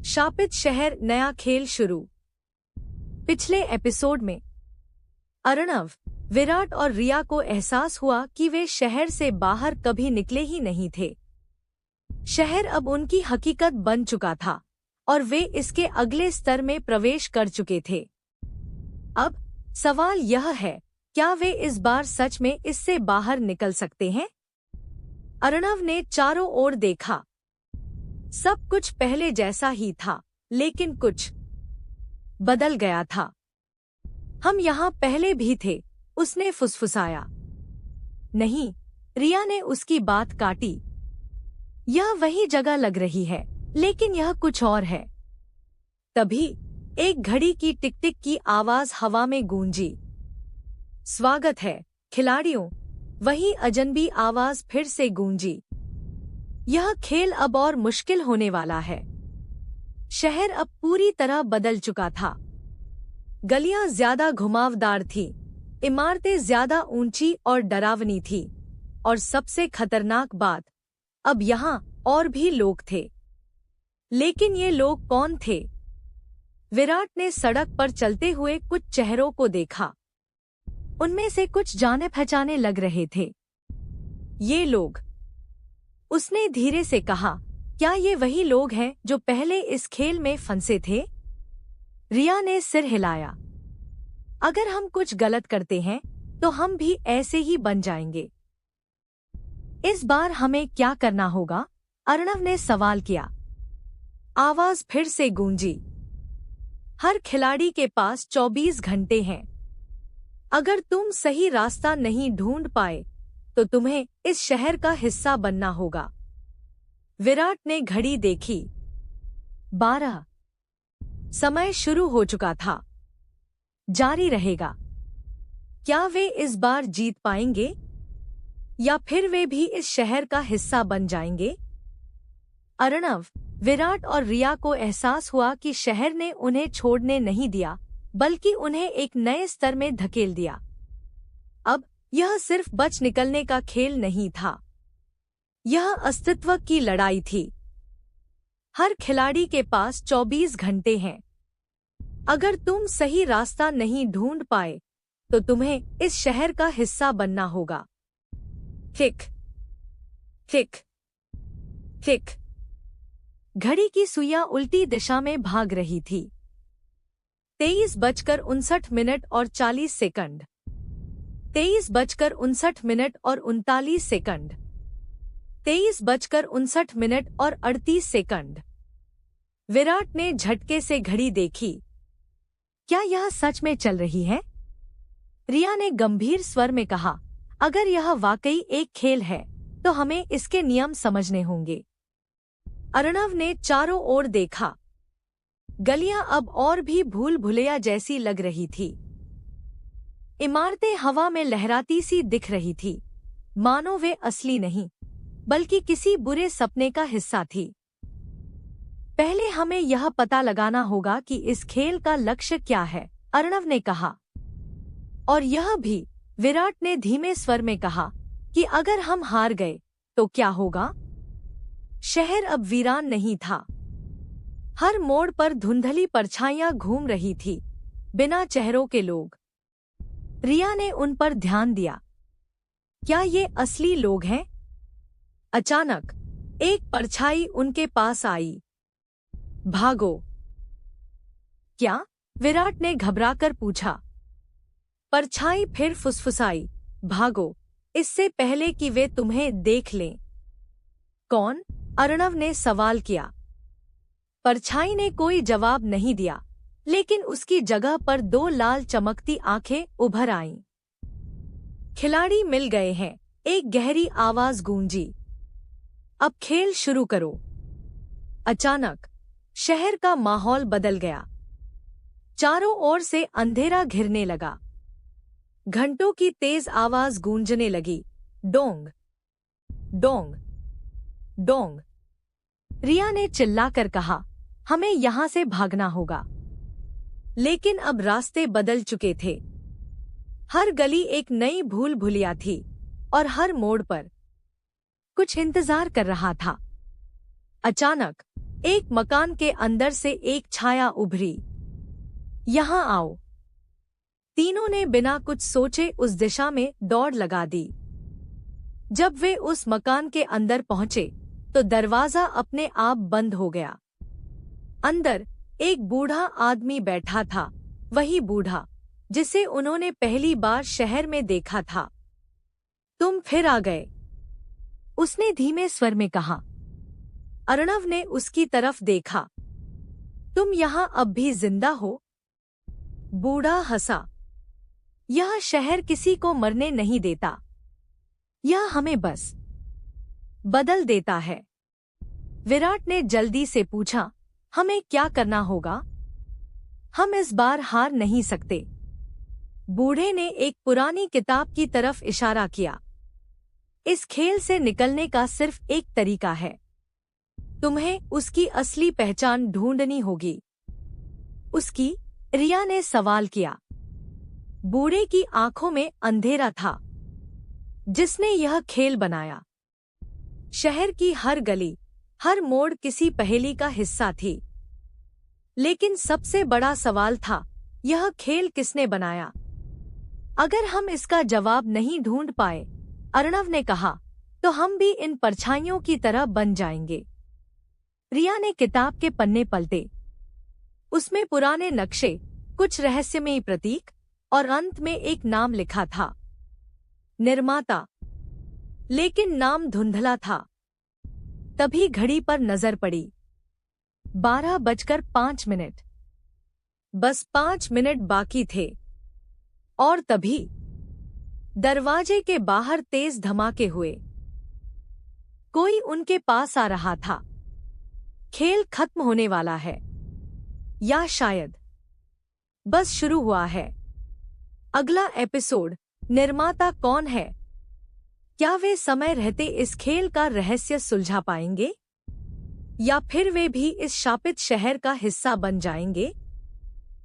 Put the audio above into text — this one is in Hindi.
शापित शहर, नया खेल शुरू। पिछले एपिसोड में अर्णव, विराट और रिया को एहसास हुआ कि वे शहर से बाहर कभी निकले ही नहीं थे। शहर अब उनकी हकीकत बन चुका था और वे इसके अगले स्तर में प्रवेश कर चुके थे। अब सवाल यह है, क्या वे इस बार सच में इससे बाहर निकल सकते हैं? अर्णव ने चारों ओर देखा। सब कुछ पहले जैसा ही था, लेकिन कुछ बदल गया था। हम यहाँ पहले भी थे, उसने फुसफुसाया। नहीं, रिया ने उसकी बात काटी। यह वही जगह लग रही है, लेकिन यह कुछ और है। तभी एक घड़ी की टिक टिक की आवाज हवा में गूंजी। स्वागत है खिलाड़ियों, वही अजनबी आवाज फिर से गूंजी। यह खेल अब और मुश्किल होने वाला है। शहर अब पूरी तरह बदल चुका था। गलियां ज्यादा घुमावदार थी, इमारतें ज्यादा ऊंची और डरावनी थी, और सबसे खतरनाक बात, अब यहाँ और भी लोग थे। लेकिन ये लोग कौन थे? विराट ने सड़क पर चलते हुए कुछ चेहरों को देखा। उनमें से कुछ जाने पहचाने लग रहे थे। ये लोग, उसने धीरे से कहा, क्या ये वही लोग हैं जो पहले इस खेल में फंसे थे? रिया ने सिर हिलाया। अगर हम कुछ गलत करते हैं तो हम भी ऐसे ही बन जाएंगे। इस बार हमें क्या करना होगा? अर्णव ने सवाल किया। आवाज फिर से गूंजी। हर खिलाड़ी के पास 24 घंटे हैं। अगर तुम सही रास्ता नहीं ढूंढ पाए तो तुम्हें इस शहर का हिस्सा बनना होगा। विराट ने घड़ी देखी। 12। समय शुरू हो चुका था। जारी रहेगा। क्या वे इस बार जीत पाएंगे, या फिर वे भी इस शहर का हिस्सा बन जाएंगे? अर्णव, विराट और रिया को एहसास हुआ कि शहर ने उन्हें छोड़ने नहीं दिया, बल्कि उन्हें एक नए स्तर में धकेल दिया। अब यह सिर्फ बच निकलने का खेल नहीं था, यह अस्तित्व की लड़ाई थी। हर खिलाड़ी के पास 24 घंटे हैं। अगर तुम सही रास्ता नहीं ढूंढ पाए तो तुम्हें इस शहर का हिस्सा बनना होगा। Click click click. घड़ी की सुइयां उल्टी दिशा में भाग रही थी। 23:59 और 40 सेकंड। 23:59 और 39 सेकंड। 23:59 और 38 सेकंड। विराट ने झटके से घड़ी देखी। क्या यह सच में चल रही है? रिया ने गंभीर स्वर में कहा, अगर यह वाकई एक खेल है तो हमें इसके नियम समझने होंगे। अर्णव ने चारों ओर देखा। गलियां अब और भी भूल भुलैया जैसी लग रही थी। इमारतें हवा में लहराती सी दिख रही थी, मानो वे असली नहीं बल्कि किसी बुरे सपने का हिस्सा थी। पहले हमें यह पता लगाना होगा कि इस खेल का लक्ष्य क्या है, अर्णव ने कहा। और यह भी, विराट ने धीमे स्वर में कहा, कि अगर हम हार गए तो क्या होगा? शहर अब वीरान नहीं था। हर मोड़ पर धुंधली परछाइयां घूम रही थी, बिना चेहरों के लोग। रिया ने उन पर ध्यान दिया। क्या ये असली लोग हैं? अचानक एक परछाई उनके पास आई। भागो। क्या? विराट ने घबराकर पूछा। परछाई फिर फुसफुसाई, भागो, इससे पहले कि वे तुम्हें देख लें। कौन? अर्णव ने सवाल किया। परछाई ने कोई जवाब नहीं दिया, लेकिन उसकी जगह पर 2 लाल चमकती आंखें उभर आईं। खिलाड़ी मिल गए हैं, एक गहरी आवाज गूंजी। अब खेल शुरू करो। अचानक शहर का माहौल बदल गया। चारों ओर से अंधेरा घिरने लगा। घंटों की तेज आवाज गूंजने लगी। Dong Dong Dong. रिया ने चिल्लाकर कहा, हमें यहाँ से भागना होगा। लेकिन अब रास्ते बदल चुके थे। हर गली एक नई भूल भुलिया थी और हर मोड़ पर कुछ इंतजार कर रहा था। अचानक एक मकान के अंदर से एक छाया उभरी। यहाँ आओ। तीनों ने बिना कुछ सोचे उस दिशा में दौड़ लगा दी। जब वे उस मकान के अंदर पहुंचे तो दरवाजा अपने आप बंद हो गया। अंदर एक बूढ़ा आदमी बैठा था, वही बूढ़ा जिसे उन्होंने पहली बार शहर में देखा था। तुम फिर आ गए, उसने धीमे स्वर में कहा। अर्णव ने उसकी तरफ देखा। तुम यहाँ अब भी जिंदा हो? बूढ़ा हंसा। यह शहर किसी को मरने नहीं देता, यह हमें बस बदल देता है। विराट ने जल्दी से पूछा, हमें क्या करना होगा? हम इस बार हार नहीं सकते। बूढ़े ने एक पुरानी किताब की तरफ इशारा किया। इस खेल से निकलने का सिर्फ एक तरीका है, तुम्हें उसकी असली पहचान ढूंढनी होगी। उसकी? रिया ने सवाल किया। बूढ़े की आंखों में अंधेरा था। जिसने यह खेल बनाया। शहर की हर गली, हर मोड़ किसी पहेली का हिस्सा थी। लेकिन सबसे बड़ा सवाल था, यह खेल किसने बनाया? अगर हम इसका जवाब नहीं ढूंढ पाए, अर्णव ने कहा, तो हम भी इन परछाइयों की तरह बन जाएंगे। रिया ने किताब के पन्ने पलटे। उसमें पुराने नक्शे, कुछ रहस्यमयी प्रतीक और अंत में एक नाम लिखा था, निर्माता। लेकिन नाम धुंधला था। तभी घड़ी पर नजर पड़ी। 12:05। बस 5 मिनट बाकी थे। और तभी दरवाजे के बाहर तेज धमाके हुए। कोई उनके पास आ रहा था। खेल खत्म होने वाला है, या शायद बस शुरू हुआ है। अगला एपिसोड, निर्माता कौन है? क्या वे समय रहते इस खेल का रहस्य सुलझा पाएंगे? या फिर वे भी इस शापित शहर का हिस्सा बन जाएंगे?